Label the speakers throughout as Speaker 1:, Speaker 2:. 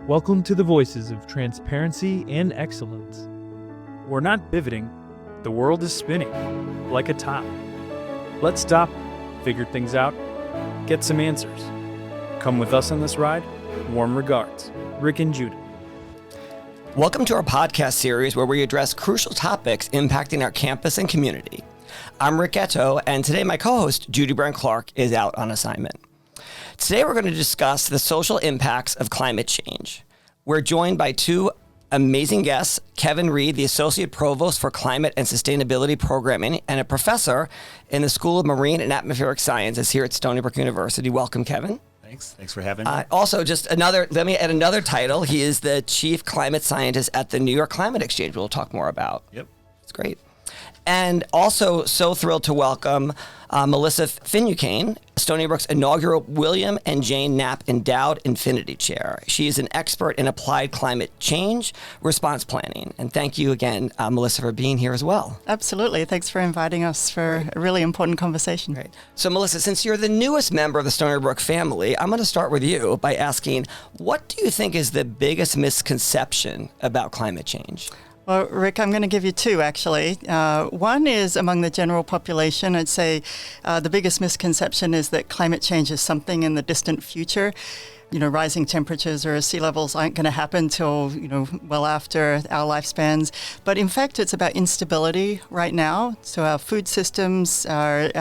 Speaker 1: Welcome to the voices of transparency and excellence. We're not pivoting, the world is spinning like a top. Let's stop, figure things out, get some answers. Come with us on this ride. Warm regards, Rick and Judi.
Speaker 2: Welcome to our podcast series where we address crucial topics impacting our campus and community. I'm Rick Gatteau, and today my co-host, Judi Clarke, is out on assignment. Today we're going to discuss the social impacts of climate change. We're joined by two amazing guests, Kevin Reed, the Associate Provost for Climate and Sustainability Programming and a professor in the School of Marine and Atmospheric Sciences here at Stony Brook University. Welcome, Kevin.
Speaker 3: Thanks for having me.
Speaker 2: Also, let me add another title. He is the Chief Climate Scientist at the New York Climate Exchange, we'll talk more about.
Speaker 3: Yep.
Speaker 2: It's great. And also so thrilled to welcome Melissa Finucane, Stony Brook's inaugural William and Jane Knapp Endowed Infinity Chair. She is an expert in applied climate change response planning. And thank you again, Melissa, for being here as well.
Speaker 4: Absolutely. Thanks for inviting us for a really important conversation.
Speaker 2: Great. So Melissa, since you're the newest member of the Stony Brook family, I'm going to start with you by asking, what do you think is the biggest misconception about climate change?
Speaker 4: Well, Rick, I'm going to give you two, actually. One is among the general population. I'd say the biggest misconception is that climate change is something in the distant future. You know, rising temperatures or sea levels aren't going to happen till, well after our lifespans. But in fact, it's about instability right now. So our food systems are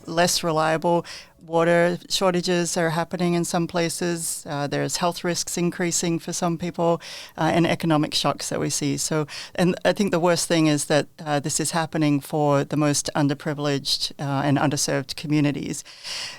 Speaker 4: less reliable. Water shortages are happening in some places. There's health risks increasing for some people and economic shocks that we see. So, and I think the worst thing is that this is happening for the most underprivileged and underserved communities.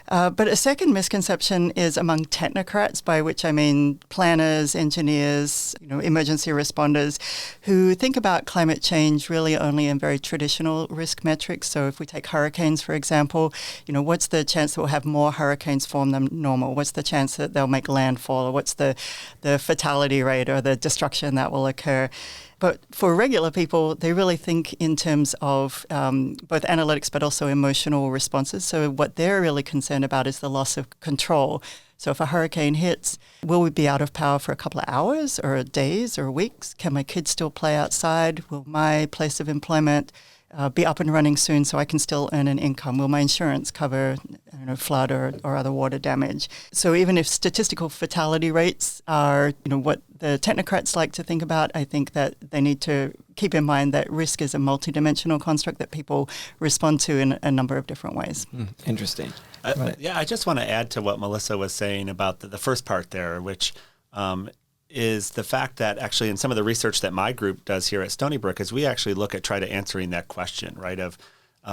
Speaker 4: But a second misconception is among technocrats, by which I mean planners, engineers, emergency responders, who think about climate change really only in very traditional risk metrics. So if we take hurricanes, for example, what's the chance that we'll have more hurricanes form than normal? What's the chance that they'll make landfall? Or what's the fatality rate or the destruction that will occur? But for regular people, they really think in terms of both analytics but also emotional responses. So what they're really concerned about is the loss of control. So if a hurricane hits, will we be out of power for a couple of hours or days or weeks? Can my kids still play outside? Will my place of employment be up and running soon so I can still earn an income? Will my insurance cover flood or other water damage? So even if statistical fatality rates are what the technocrats like to think about, I think that they need to keep in mind that risk is a multidimensional construct that people respond to in a number of different ways.
Speaker 2: Interesting.
Speaker 3: Right. Yeah, I just want to add to what Melissa was saying about the first part there, which is the fact that actually in some of the research that my group does here at Stony Brook is we actually look at try to answering that question, right?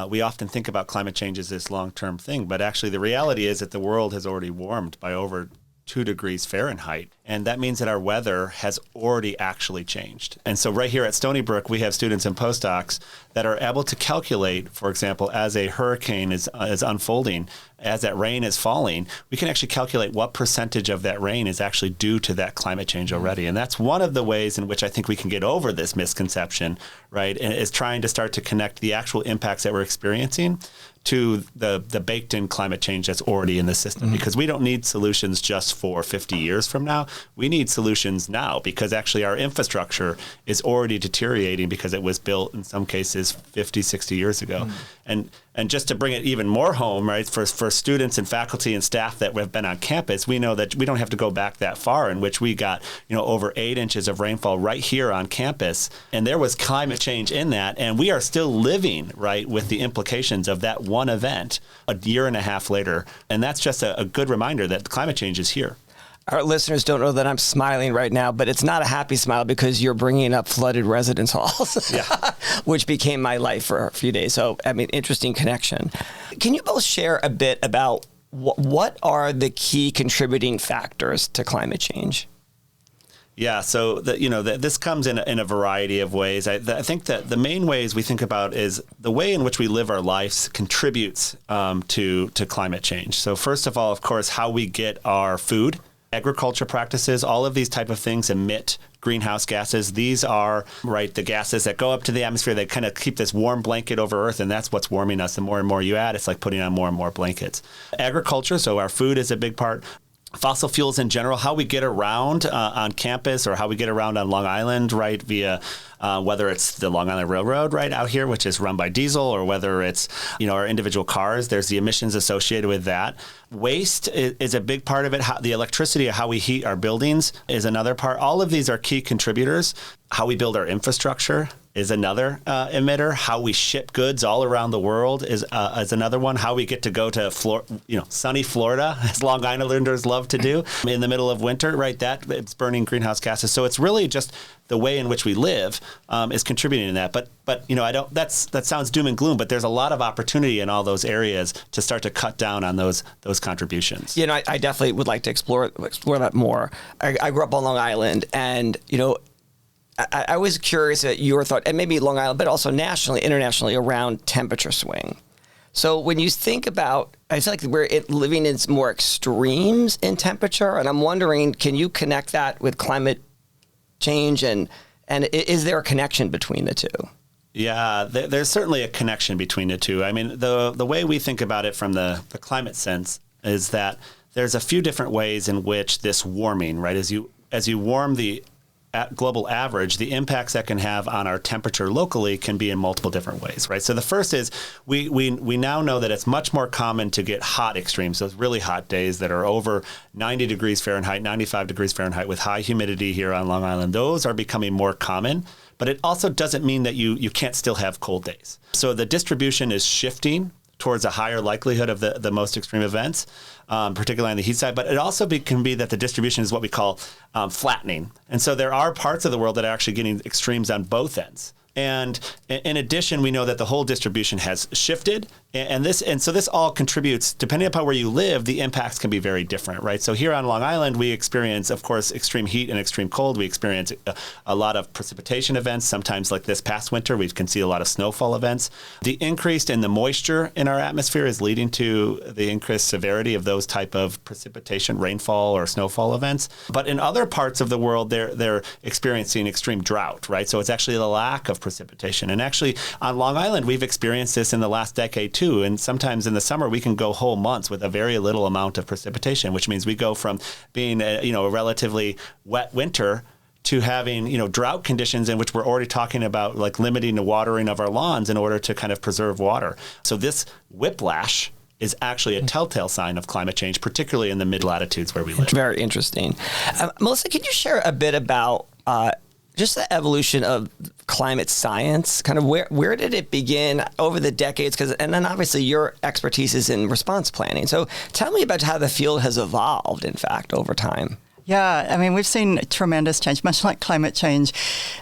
Speaker 3: We often think about climate change as this long-term thing, but actually the reality is that the world has already warmed by over 2 degrees Fahrenheit. And that means that our weather has already actually changed. And so right here at Stony Brook, we have students and postdocs that are able to calculate, for example, as a hurricane is unfolding, as that rain is falling, we can actually calculate what percentage of that rain is actually due to that climate change already. And that's one of the ways in which I think we can get over this misconception, right? And is trying to start to connect the actual impacts that we're experiencing to the baked-in climate change that's already in the system. Because we don't need solutions just for 50 years from now. We need solutions now because actually our infrastructure is already deteriorating because it was built in some cases 50, 60 years ago. And just to bring it even more home, right, for students and faculty and staff that have been on campus, we know that we don't have to go back that far in which we got, over 8 inches of rainfall right here on campus. And there was climate change in that. And we are still living, right, with the implications of that one event a year and a half later. And that's just a good reminder that climate change is here.
Speaker 2: Our listeners don't know that I'm smiling right now, but it's not a happy smile because you're bringing up flooded residence halls, which became my life for a few days. So, interesting connection. Can you both share a bit about what are the key contributing factors to climate change?
Speaker 3: Yeah, so this comes in a variety of ways. I think that the main ways we think about is the way in which we live our lives contributes to climate change. So first of all, of course, how we get our food. Agriculture practices, all of these type of things emit greenhouse gases. These are, right, the gases that go up to the atmosphere. They kind of keep this warm blanket over Earth, and that's what's warming us. The more and more you add, it's like putting on more and more blankets. Agriculture, so our food is a big part. fossil fuels in general, how we get around on campus or how we get around on Long Island, right, via whether it's the Long Island Railroad right out here, which is run by diesel, or whether it's, our individual cars, there's the emissions associated with that. Waste is a big part of it. The electricity, how we heat our buildings is another part. All of these are key contributors. How we build our infrastructure is another emitter. How we ship goods all around the world is another one. How we get to go to sunny Florida, as Long Islanders love to do, in the middle of winter, right? That it's burning greenhouse gases. So it's really just the way in which we live is contributing to that. But that sounds doom and gloom. But there's a lot of opportunity in all those areas to start to cut down on those contributions.
Speaker 2: I definitely would like to explore that more. I grew up on Long Island, and I was curious at your thought, and maybe Long Island, but also nationally, internationally, around temperature swing. So when you think about, I feel like we're living in more extremes in temperature, and I'm wondering, can you connect that with climate change, and is there a connection between the two?
Speaker 3: Yeah, there's certainly a connection between the two. I mean, the way we think about it from the climate sense is that there's a few different ways in which this warming, right, as you warm the global average, the impacts that can have on our temperature locally can be in multiple different ways, right? So the first is we now know that it's much more common to get hot extremes, those really hot days that are over 90 degrees Fahrenheit, 95 degrees Fahrenheit with high humidity here on Long Island. Those are becoming more common, but it also doesn't mean that you can't still have cold days. So the distribution is shifting towards a higher likelihood of the most extreme events, particularly on the heat side. But it also can be that the distribution is what we call flattening. And so there are parts of the world that are actually getting extremes on both ends. And in addition, we know that the whole distribution has shifted, and so this all contributes. Depending upon where you live, the impacts can be very different, right? So here on Long Island, we experience, of course, extreme heat and extreme cold. We experience a lot of precipitation events. Sometimes, like this past winter, we can see a lot of snowfall events. The increase in the moisture in our atmosphere is leading to the increased severity of those type of precipitation, rainfall or snowfall events. But in other parts of the world, they're experiencing extreme drought, right? So it's actually the lack of precipitation. And actually, on Long Island, we've experienced this in the last decade too. And sometimes in the summer, we can go whole months with a very little amount of precipitation, which means we go from being a relatively wet winter to having drought conditions in which we're already talking about like limiting the watering of our lawns in order to kind of preserve water. So this whiplash is actually a telltale sign of climate change, particularly in the mid-latitudes where we live.
Speaker 2: Very interesting. Melissa, can you share a bit about just the evolution of climate science? Kind of where did it begin over the decades? And then obviously your expertise is in response planning. So tell me about how the field has evolved, in fact, over time.
Speaker 4: Yeah, I mean, we've seen tremendous change, much like climate change.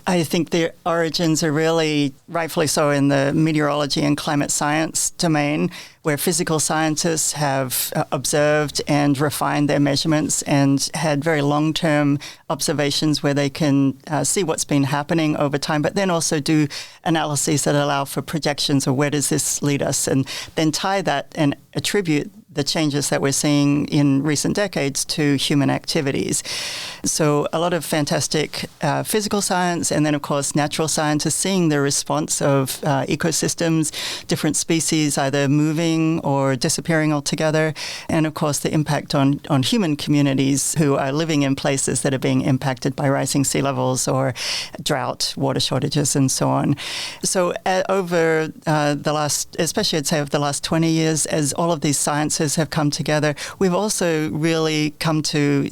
Speaker 4: I think the origins are really, rightfully so, in the meteorology and climate science domain, where physical scientists have observed and refined their measurements and had very long-term observations where they can see what's been happening over time, but then also do analyses that allow for projections of where does this lead us, and then tie that and attribute the changes that we're seeing in recent decades to human activities. So a lot of fantastic physical science, and then of course natural scientists seeing the response of ecosystems, different species either moving or disappearing altogether, and of course the impact on human communities who are living in places that are being impacted by rising sea levels or drought, water shortages, and so on. So over the last, especially I'd say over the last 20 years, as all of these sciences have come together, we've also really come to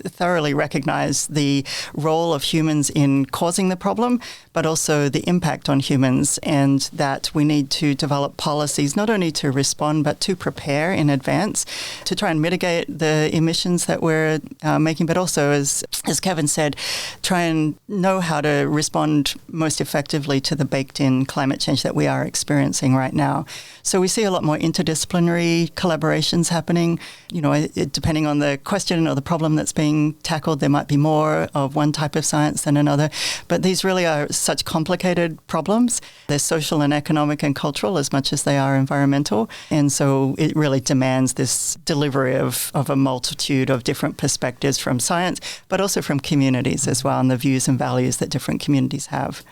Speaker 4: thoroughly recognize the role of humans in causing the problem, but also the impact on humans, and that we need to develop policies not only to respond, but to prepare in advance to try and mitigate the emissions that we're making, but also, as Kevin said, try and know how to respond most effectively to the baked-in climate change that we are experiencing right now. So we see a lot more interdisciplinary collaborations happening. Depending on the question or the problem that's being tackled, there might be more of one type of science than another. But these really are such complicated problems. They're social and economic and cultural as much as they are environmental. And so it really demands this delivery of a multitude of different perspectives from science, but also from communities as well, and the views and values that different communities have.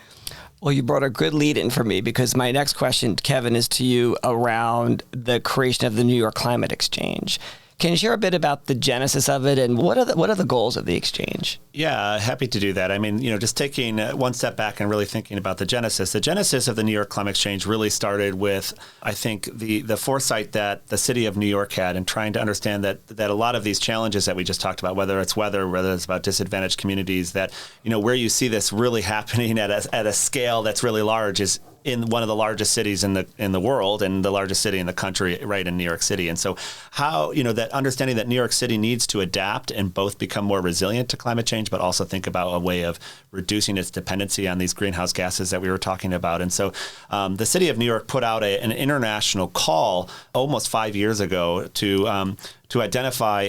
Speaker 2: Well, you brought a good lead in for me, because my next question, Kevin, is to you around the creation of the New York Climate Exchange. Can you share a bit about the genesis of it and what are the goals of the exchange?
Speaker 3: Yeah, happy to do that. I mean, just taking one step back and really thinking about the genesis. The genesis of the New York Climate Exchange really started with, I think, the foresight that the city of New York had in trying to understand that a lot of these challenges that we just talked about, whether it's weather, whether it's about disadvantaged communities, that, where you see this really happening at a scale that's really large is in one of the largest cities in the world and the largest city in the country, right in New York City. And so how, that understanding that New York City needs to adapt and both become more resilient to climate change, but also think about a way of reducing its dependency on these greenhouse gases that we were talking about. And so the city of New York put out an international call almost 5 years ago to identify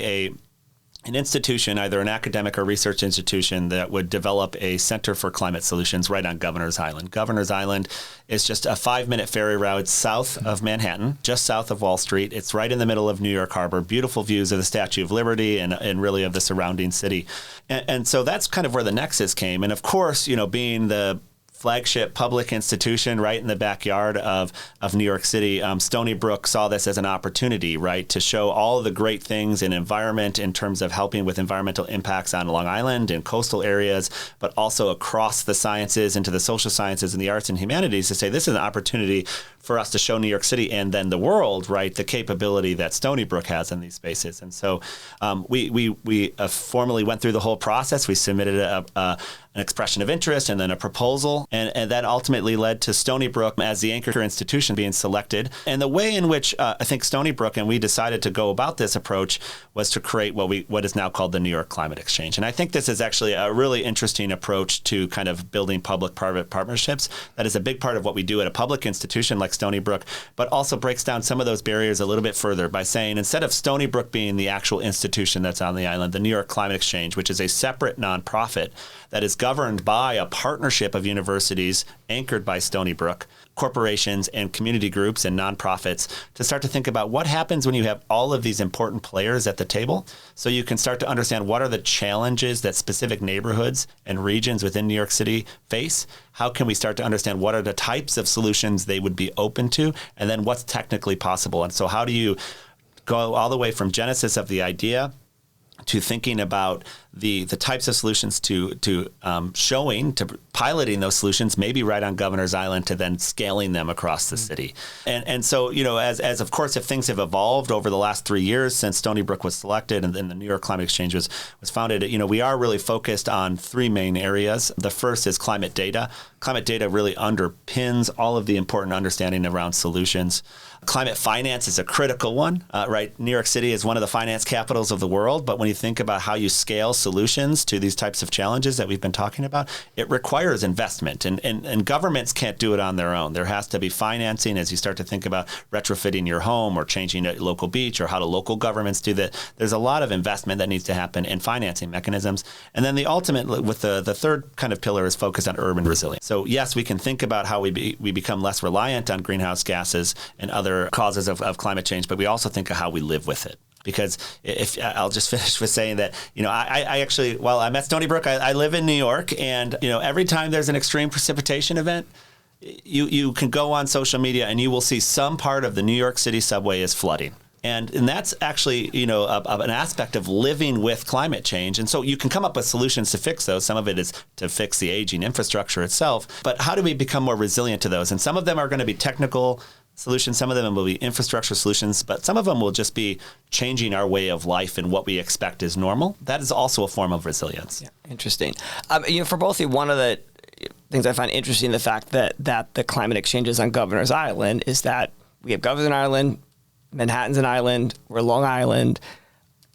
Speaker 3: an institution, either an academic or research institution, that would develop a Center for Climate Solutions right on Governor's Island. Governor's Island is just a 5-minute ferry ride south of Manhattan, just south of Wall Street. It's right in the middle of New York Harbor, beautiful views of the Statue of Liberty and really of the surrounding city. And so that's kind of where the nexus came. And of course, being the flagship public institution right in the backyard of New York City, Stony Brook saw this as an opportunity, right, to show all of the great things in environment in terms of helping with environmental impacts on Long Island and coastal areas, but also across the sciences into the social sciences and the arts and humanities, to say this is an opportunity for us to show New York City and then the world, right, the capability that Stony Brook has in these spaces. And so we formally went through the whole process. We submitted an expression of interest and then a proposal, and that ultimately led to Stony Brook as the anchor institution being selected. And the way in which I think Stony Brook and we decided to go about this approach was to create what is now called the New York Climate Exchange. And I think this is actually a really interesting approach to kind of building public-private partnerships. That is a big part of what we do at a public institution like Stony Brook, but also breaks down some of those barriers a little bit further by saying, instead of Stony Brook being the actual institution that's on the island, the New York Climate Exchange, which is a separate nonprofit that is governed by a partnership of universities anchored by Stony Brook, corporations and community groups and nonprofits, to start to think about what happens when you have all of these important players at the table, so you can start to understand what are the challenges that specific neighborhoods and regions within New York City face. How can we start to understand what are the types of solutions they would be open to, and then what's technically possible? And so how do you go all the way from genesis of the idea to thinking about the types of solutions to piloting those solutions, maybe right on Governor's Island, to then scaling them across the city. And so, as of course, if things have evolved over the last 3 years since Stony Brook was selected and then the New York Climate Exchange was founded, we are really focused on 3 main areas. The first is climate data. Climate data really underpins all of the important understanding around solutions. Climate finance is a critical one, right? New York City is one of the finance capitals of the world, but when you think about how you scale solutions to these types of challenges that we've been talking about, it requires investment, and governments can't do it on their own. There has to be financing as you start to think about retrofitting your home or changing a local beach, or how do local governments do that. There's a lot of investment that needs to happen in financing mechanisms. And then the ultimate, with the third kind of pillar, is focused on urban resilience. So yes, we can think about how we become less reliant on greenhouse gases and other causes of climate change, but we also think of how we live with it. Because if I'll just finish with saying that, I actually, while I'm at Stony Brook, I live in New York, and, every time there's an extreme precipitation event, you can go on social media and you will see some part of the New York City subway is flooding. And that's actually, an aspect of living with climate change. And so you can come up with solutions to fix those. Some of it is to fix the aging infrastructure itself. But how do we become more resilient to those? And some of them are going to be technical solutions. Some of them will be infrastructure solutions, but some of them will just be changing our way of life and what we expect is normal. That is also a form of resilience.
Speaker 2: Yeah, interesting. For both of you, one of the things I find interesting, the fact that the climate exchange is on Governor's Island, is that we have Governor's Island, Manhattan's an island, we're Long Island,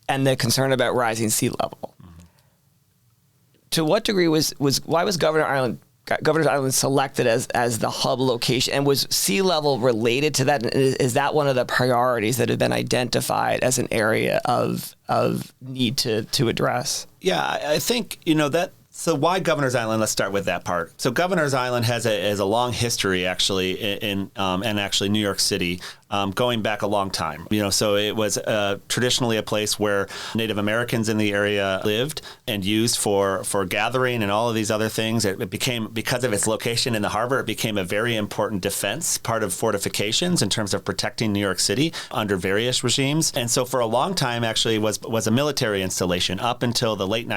Speaker 2: and the concern about rising sea level. Mm-hmm. To what degree why was Governor's Island selected as the hub location, and was sea level related to that? Is that one of the priorities that have been identified as an area of need to address?
Speaker 3: Yeah, I think that So why Governor's Island? Let's start with that part. So Governor's Island has a long history, actually, in and actually New York City, going back a long time. So it was traditionally a place where Native Americans in the area lived and used for gathering and all of these other things. It became, because of its location in the harbor, it became a very important defense, part of fortifications in terms of protecting New York City under various regimes. And so for a long time, actually, was a military installation up until the late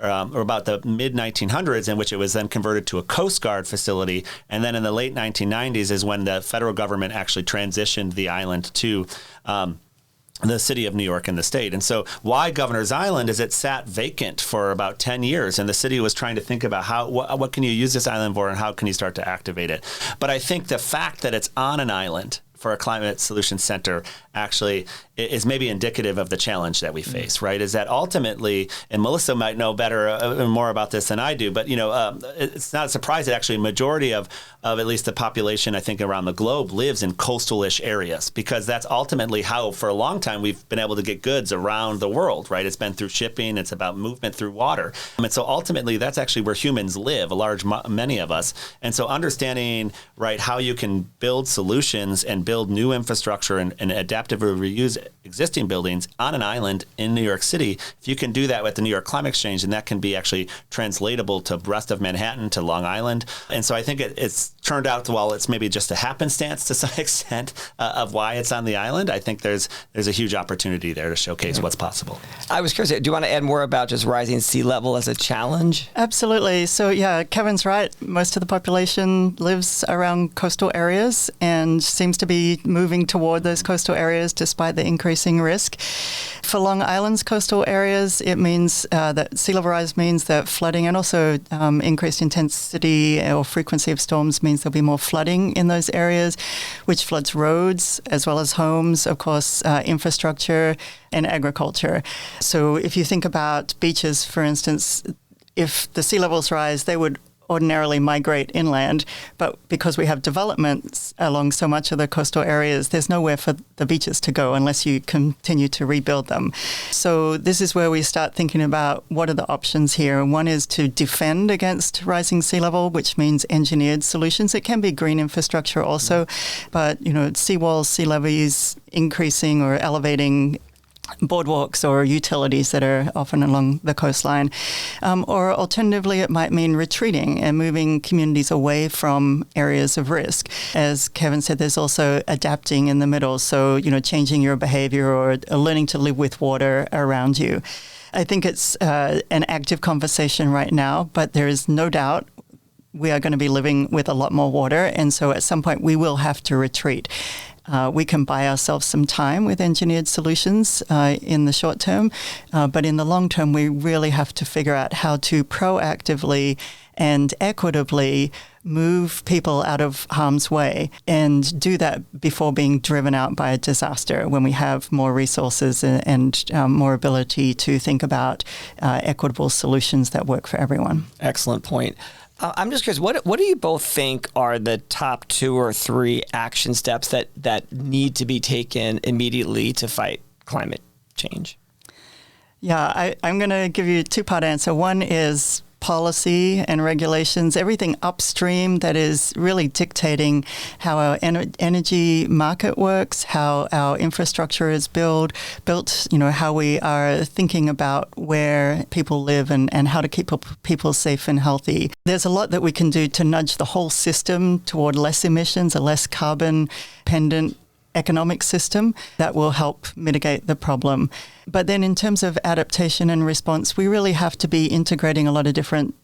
Speaker 3: or about the mid-1900s, in which it was then converted to a Coast Guard facility. And then in the late 1990s is when the federal government actually transitioned the island to the city of New York and the state. And so why Governor's Island is it sat vacant for about 10 years, and the city was trying to think about what can you use this island for and how can you start to activate it. But I think the fact that it's on an island for a climate solutions center actually is maybe indicative of the challenge that we face, right? Is that ultimately, and Melissa might know better more about this than I do, but it's not a surprise that actually a majority of at least the population, I think, around the globe lives in coastal-ish areas, because that's ultimately how, for a long time, we've been able to get goods around the world, right? It's been through shipping, it's about movement through water. And so ultimately, that's actually where humans live, many of us. And so understanding, right, how you can build solutions and build new infrastructure and adaptively reuse existing buildings on an island in New York City, if you can do that with the New York Climate Exchange, then that can be actually translatable to the rest of Manhattan, to Long Island. And so I think it's turned out, while it's maybe just a happenstance to some extent of why it's on the island, I think there's a huge opportunity there to showcase what's possible.
Speaker 2: I was curious, do you want to add more about just rising sea level as a challenge?
Speaker 4: Absolutely. So yeah, Kevin's right. Most of the population lives around coastal areas and seems to be moving toward those coastal areas despite the increasing risk. For Long Island's coastal areas, it means that sea level rise means that flooding and also increased intensity or frequency of storms means there'll be more flooding in those areas, which floods roads as well as homes, of course, infrastructure and agriculture. So if you think about beaches, for instance, if the sea levels rise, they would ordinarily migrate inland, but because we have developments along so much of the coastal areas, there's nowhere for the beaches to go unless you continue to rebuild them. So this is where we start thinking about what are the options here. And one is to defend against rising sea level, which means engineered solutions. It can be green infrastructure also, but seawalls, sea levees increasing or elevating boardwalks or utilities that are often along the coastline. Or alternatively, it might mean retreating and moving communities away from areas of risk. As Kevin said, there's also adapting in the middle. So, changing your behavior or learning to live with water around you. I think it's an active conversation right now, but there is no doubt we are going to be living with a lot more water. And so at some point, we will have to retreat. We can buy ourselves some time with engineered solutions in the short term, but in the long term, we really have to figure out how to proactively and equitably move people out of harm's way and do that before being driven out by a disaster, when we have more resources and more ability to think about equitable solutions that work for everyone.
Speaker 2: Excellent point. I'm just curious, what do you both think are the top 2 or 3 action steps that need to be taken immediately to fight climate change?
Speaker 4: Yeah, I'm going to give you a 2-part answer. One is policy and regulations, everything upstream that is really dictating how our energy market works, how our infrastructure is built, how we are thinking about where people live and how to keep people safe and healthy. There's a lot that we can do to nudge the whole system toward less emissions, a less carbon-dependent economic system that will help mitigate the problem. But then in terms of adaptation and response, we really have to be integrating a lot of different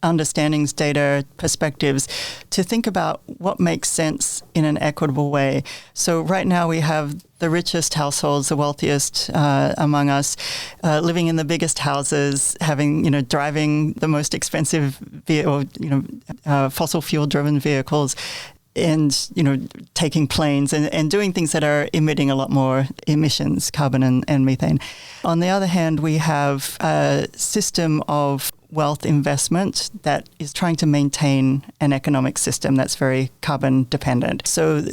Speaker 4: understandings, data, perspectives to think about what makes sense in an equitable way. So right now we have the richest households, the wealthiest among us, living in the biggest houses, driving the most expensive fossil fuel driven vehicles, and taking planes and doing things that are emitting a lot more emissions, carbon and methane. On the other hand, we have a system of wealth investment that is trying to maintain an economic system that's very carbon dependent. So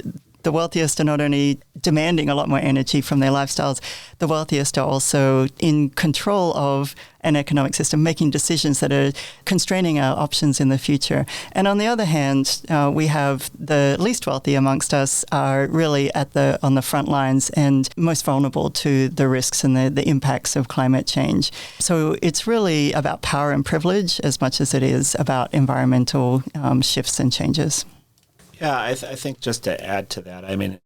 Speaker 4: the wealthiest are not only demanding a lot more energy from their lifestyles, the wealthiest are also in control of an economic system, making decisions that are constraining our options in the future. And on the other hand, we have the least wealthy amongst us are really on the front lines and most vulnerable to the risks and the impacts of climate change. So it's really about power and privilege as much as it is about environmental shifts and changes.
Speaker 3: Yeah, I think just to add to that, I mean,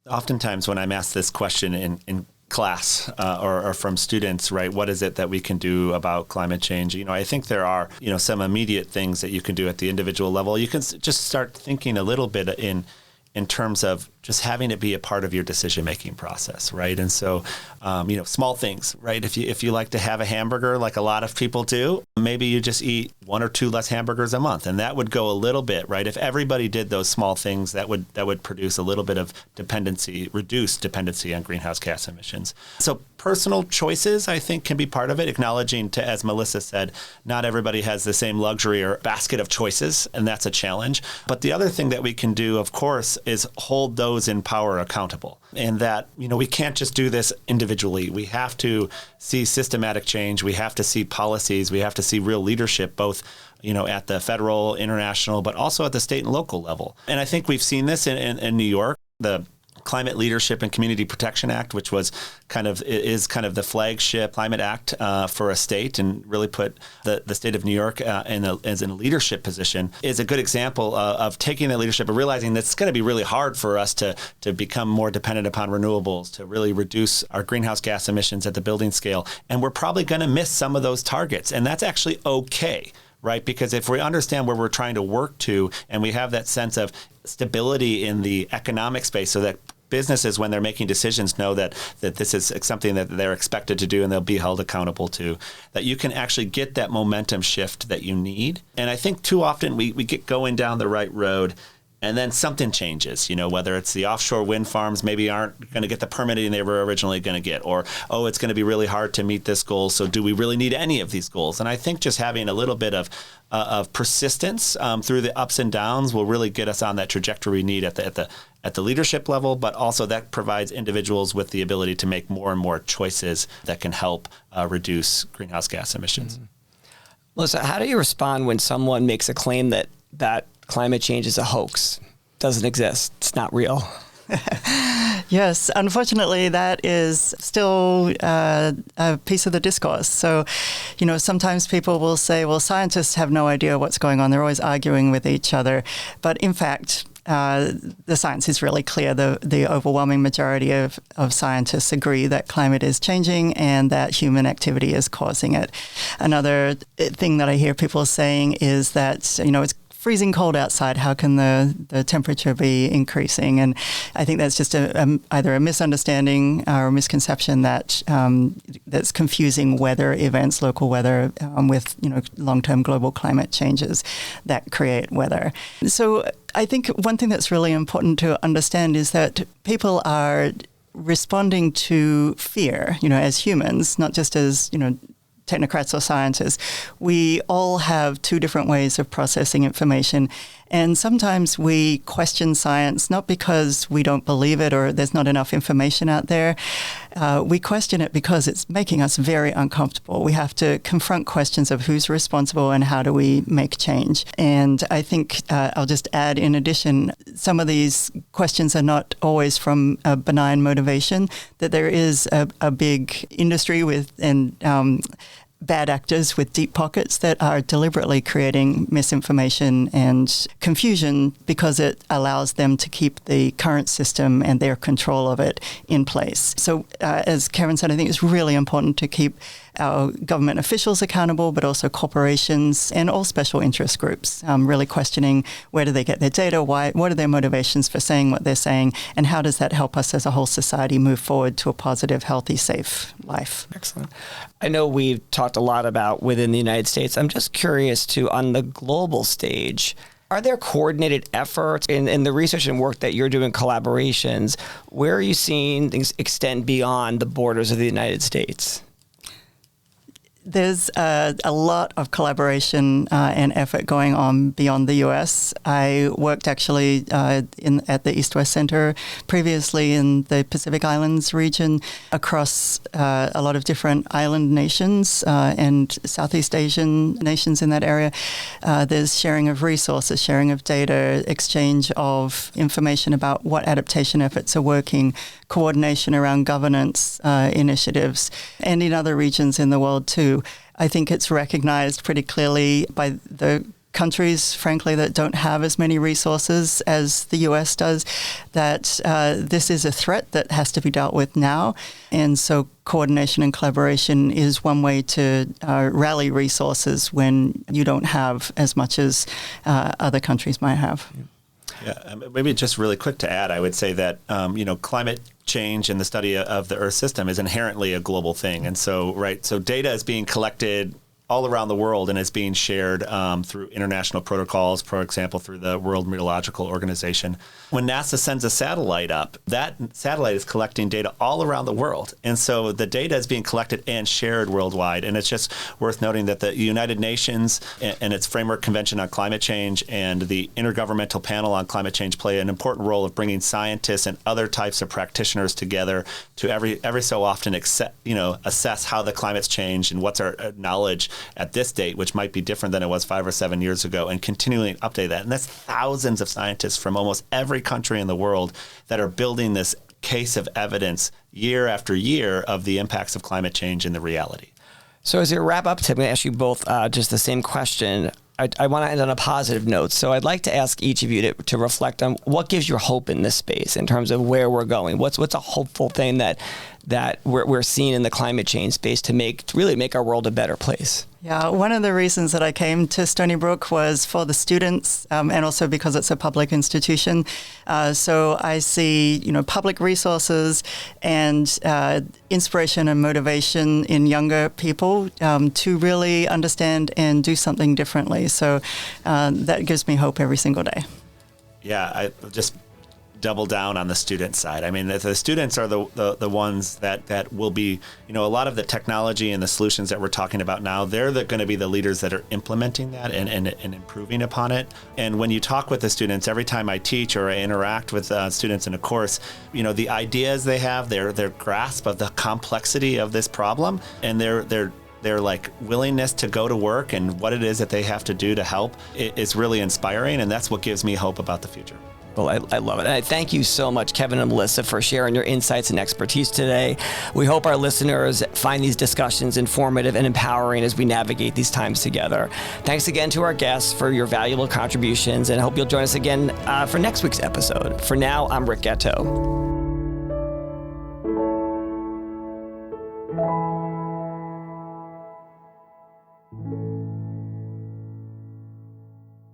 Speaker 3: oftentimes when I'm asked this question in class or from students, right, what is it that we can do about climate change? I think there are, some immediate things that you can do at the individual level. You can just start thinking a little bit in terms of just having it be a part of your decision-making process, right? And so, small things, right? If you like to have a hamburger like a lot of people do, maybe you just eat 1 or 2 less hamburgers a month, and that would go a little bit, right? If everybody did those small things, that would produce a little bit of reduced dependency on greenhouse gas emissions. So personal choices, I think, can be part of it, acknowledging as Melissa said, not everybody has the same luxury or basket of choices, and that's a challenge. But the other thing that we can do, of course, is hold those in power accountable. And that, we can't just do this individually. We have to see systematic change. We have to see policies. We have to see real leadership, both at the federal, international, but also at the state and local level. And I think we've seen this in New York. The Climate Leadership and Community Protection Act, which is kind of the flagship climate act for a state, and really put the state of New York as in a leadership position, is a good example of taking that leadership and realizing that it's going to be really hard for us to become more dependent upon renewables, to really reduce our greenhouse gas emissions at the building scale. And we're probably going to miss some of those targets. And that's actually okay, right? Because if we understand where we're trying to work to, and we have that sense of stability in the economic space, so that businesses, when they're making decisions, know that this is something that they're expected to do and they'll be held accountable to, that you can actually get that momentum shift that you need. And I think too often we get going down the right road, and then something changes, whether it's the offshore wind farms maybe aren't going to get the permitting they were originally going to get, or, it's going to be really hard to meet this goal, so do we really need any of these goals? And I think just having a little bit of persistence through the ups and downs will really get us on that trajectory we need at the leadership level, but also that provides individuals with the ability to make more and more choices that can help reduce greenhouse gas emissions.
Speaker 2: Mm-hmm. Melissa, how do you respond when someone makes a claim that climate change is a hoax, doesn't exist, it's not real?
Speaker 4: Yes, unfortunately, that is still a piece of the discourse. So, sometimes people will say, well, scientists have no idea what's going on. They're always arguing with each other. But in fact, the science is really clear. The overwhelming majority of scientists agree that climate is changing and that human activity is causing it. Another thing that I hear people saying is that, it's freezing cold outside. How can the temperature be increasing? And I think that's just either a misunderstanding or a misconception that's confusing weather events, local weather, with long-term global climate changes that create weather. So I think one thing that's really important to understand is that people are responding to fear, as humans, not just as technocrats or scientists. We all have 2 different ways of processing information. And sometimes we question science, not because we don't believe it or there's not enough information out there. We question it because it's making us very uncomfortable. We have to confront questions of who's responsible and how do we make change. And I think I'll just add, in addition, some of these questions are not always from a benign motivation, that there is a big industry and bad actors with deep pockets that are deliberately creating misinformation and confusion because it allows them to keep the current system and their control of it in place. So as Karen said, I think it's really important to keep our government officials accountable, but also corporations and all special interest groups, really questioning where do they get their data, what are their motivations for saying what they're saying, and how does that help us as a whole society move forward to a positive, healthy, safe life.
Speaker 2: Excellent. I know we've talked a lot about within the United States. I'm just curious on the global stage, are there coordinated efforts in the research and work that you're doing, collaborations? Where are you seeing things extend beyond the borders of the United States?
Speaker 4: There's a lot of collaboration and effort going on beyond the U.S. I worked actually at the East-West Center previously in the Pacific Islands region across a lot of different island nations and Southeast Asian nations in that area. There's sharing of resources, sharing of data, exchange of information about what adaptation efforts are working, coordination around governance initiatives, and in other regions in the world too. I think it's recognized pretty clearly by the countries, frankly, that don't have as many resources as the U.S. does, that this is a threat that has to be dealt with now. And so coordination and collaboration is one way to rally resources when you don't have as much as other countries might have.
Speaker 3: Yeah, maybe just really quick to add, I would say that, climate change and the study of the Earth system is inherently a global thing. And so, so data is being collected all around the world and is being shared through international protocols, for example, through the World Meteorological Organization. When NASA sends a satellite up, that satellite is collecting data all around the world. And so the data is being collected and shared worldwide. And it's just worth noting that the United Nations and its Framework Convention on Climate Change and the Intergovernmental Panel on Climate Change play an important role of bringing scientists and other types of practitioners together to every so often assess how the climate's changed and what's our knowledge at this date, which might be different than it was 5 or 7 years ago, and continually update that. And that's thousands of scientists from almost every country in the world that are building this case of evidence year after year of the impacts of climate change and the reality.
Speaker 2: So as we wrap up, Tim, I'm going to ask you both just the same question. I want to end on a positive note. So I'd like to ask each of you to reflect on what gives you hope in this space in terms of where we're going. What's a hopeful thing that we're seeing in the climate change space to really make our world a better place?
Speaker 4: Yeah, one of the reasons that I came to Stony Brook was for the students and also because it's a public institution. So I see, public resources and inspiration and motivation in younger people to really understand and do something differently. So that gives me hope every single day.
Speaker 3: Yeah, I just double down on the student side. I mean, the students are the ones that will be, a lot of the technology and the solutions that we're talking about now, they're going to be the leaders that are implementing that and improving upon it. And when you talk with the students, every time I teach or I interact with students in a course, the ideas they have, their grasp of the complexity of this problem, and their like willingness to go to work and what it is that they have to do to help is really inspiring. And that's what gives me hope about the future.
Speaker 2: Well, I love it. And I thank you so much, Kevin and Melissa, for sharing your insights and expertise today. We hope our listeners find these discussions informative and empowering as we navigate these times together. Thanks again to our guests for your valuable contributions, and I hope you'll join us again for next week's episode. For now, I'm Rick Gatteau.